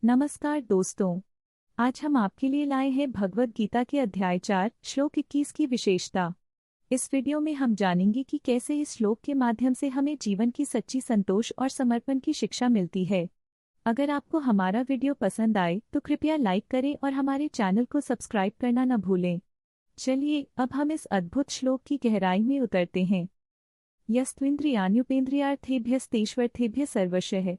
नमस्कार दोस्तों। आज हम आपके लिए लाए हैं भगवद गीता के अध्याय 4 श्लोक 21 की विशेषता। इस वीडियो में हम जानेंगे कि कैसे इस श्लोक के माध्यम से हमें जीवन की सच्ची संतोष और समर्पण की शिक्षा मिलती है। अगर आपको हमारा वीडियो पसंद आए तो कृपया लाइक करें और हमारे चैनल को सब्सक्राइब करना न भूलें। चलिए अब हम इस अद्भुत श्लोक की गहराई में उतरते हैं। यस्त्विन्द्रियाण्युपेन्द्रियार्थेभ्यस्तेष्वर्थेभ्यः सर्वशः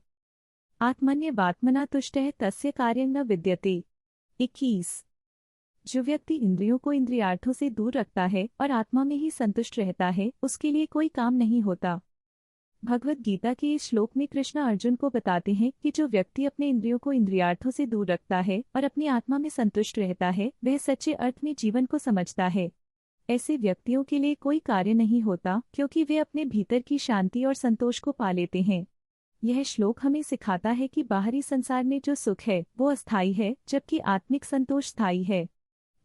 आत्मन्यवात्मना तुष्टः तस्य कार्यं न विद्यते। 21। जो व्यक्ति इंद्रियों को इंद्रियार्थों से दूर रखता है और आत्मा में ही संतुष्ट रहता है, उसके लिए कोई काम नहीं होता। भगवद गीता के इस श्लोक में कृष्ण अर्जुन को बताते हैं कि जो व्यक्ति अपने इंद्रियों को इंद्रियार्थों से दूर रखता है और अपनी आत्मा में संतुष्ट रहता है, वह सच्चे अर्थ में जीवन को समझता है। ऐसे व्यक्तियों के लिए कोई कार्य नहीं होता, क्योंकि वे अपने भीतर की शांति और संतोष को पा लेते हैं। यह श्लोक हमें सिखाता है कि बाहरी संसार में जो सुख है वो अस्थायी है, जबकि आत्मिक संतोष स्थायी है।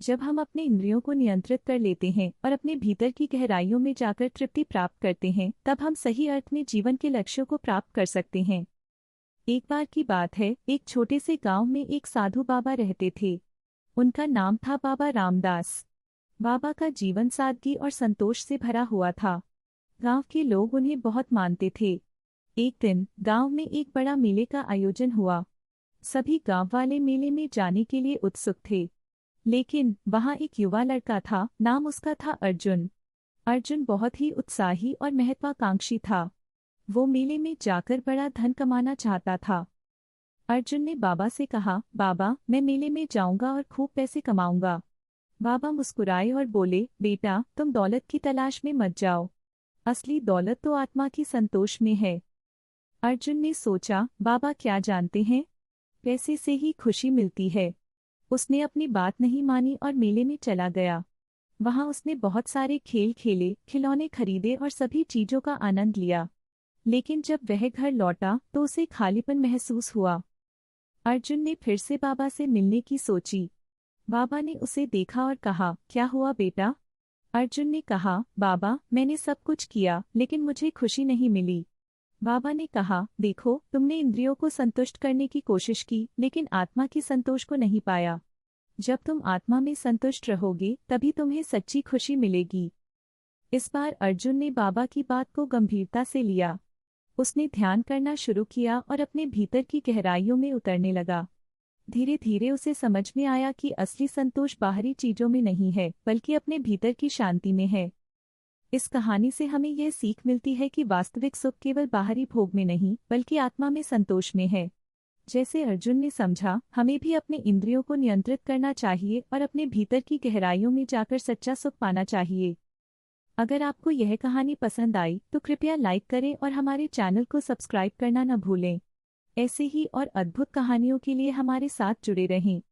जब हम अपने इंद्रियों को नियंत्रित कर लेते हैं और अपने भीतर की गहराइयों में जाकर तृप्ति प्राप्त करते हैं, तब हम सही अर्थ में जीवन के लक्ष्यों को प्राप्त कर सकते हैं। एक बार की बात है, एक छोटे से गांव में एक साधु बाबा रहते थे। उनका नाम था बाबा रामदास। बाबा का जीवन सादगी और संतोष से भरा हुआ था। गांव के लोग उन्हें बहुत मानते थे। एक दिन गांव में एक बड़ा मेले का आयोजन हुआ। सभी गांव वाले मेले में जाने के लिए उत्सुक थे, लेकिन वहां एक युवा लड़का था। नाम उसका था अर्जुन। अर्जुन बहुत ही उत्साही और महत्वाकांक्षी था। वो मेले में जाकर बड़ा धन कमाना चाहता था। अर्जुन ने बाबा से कहा, बाबा, मैं मेले में जाऊंगा और खूब पैसे कमाऊंगा। बाबा मुस्कुराए और बोले, बेटा, तुम दौलत की तलाश में मत जाओ। असली दौलत तो आत्मा की संतोष में है। अर्जुन ने सोचा, बाबा क्या जानते हैं, पैसे से ही खुशी मिलती है। उसने अपनी बात नहीं मानी और मेले में चला गया। वहां उसने बहुत सारे खेल खेले, खिलौने खरीदे और सभी चीजों का आनंद लिया। लेकिन जब वह घर लौटा तो उसे खालीपन महसूस हुआ। अर्जुन ने फिर से बाबा से मिलने की सोची। बाबा ने उसे देखा और कहा, क्या हुआ बेटा? अर्जुन ने कहा, बाबा, मैंने सब कुछ किया लेकिन मुझे खुशी नहीं मिली। बाबा ने कहा, देखो, तुमने इंद्रियों को संतुष्ट करने की कोशिश की लेकिन आत्मा की संतोष को नहीं पाया। जब तुम आत्मा में संतुष्ट रहोगे तभी तुम्हें सच्ची खुशी मिलेगी। इस बार अर्जुन ने बाबा की बात को गंभीरता से लिया। उसने ध्यान करना शुरू किया और अपने भीतर की गहराइयों में उतरने लगा। धीरे धीरे उसे समझ में आया कि असली संतोष बाहरी चीजों में नहीं है, बल्कि अपने भीतर की शांति में है। इस कहानी से हमें यह सीख मिलती है कि वास्तविक सुख केवल बाहरी भोग में नहीं, बल्कि आत्मा में संतोष में है। जैसे अर्जुन ने समझा, हमें भी अपने इंद्रियों को नियंत्रित करना चाहिए और अपने भीतर की गहराइयों में जाकर सच्चा सुख पाना चाहिए। अगर आपको यह कहानी पसंद आई तो कृपया लाइक करें और हमारे चैनल को सब्सक्राइब करना न भूलें। ऐसे ही और अद्भुत कहानियों के लिए हमारे साथ जुड़े रहें।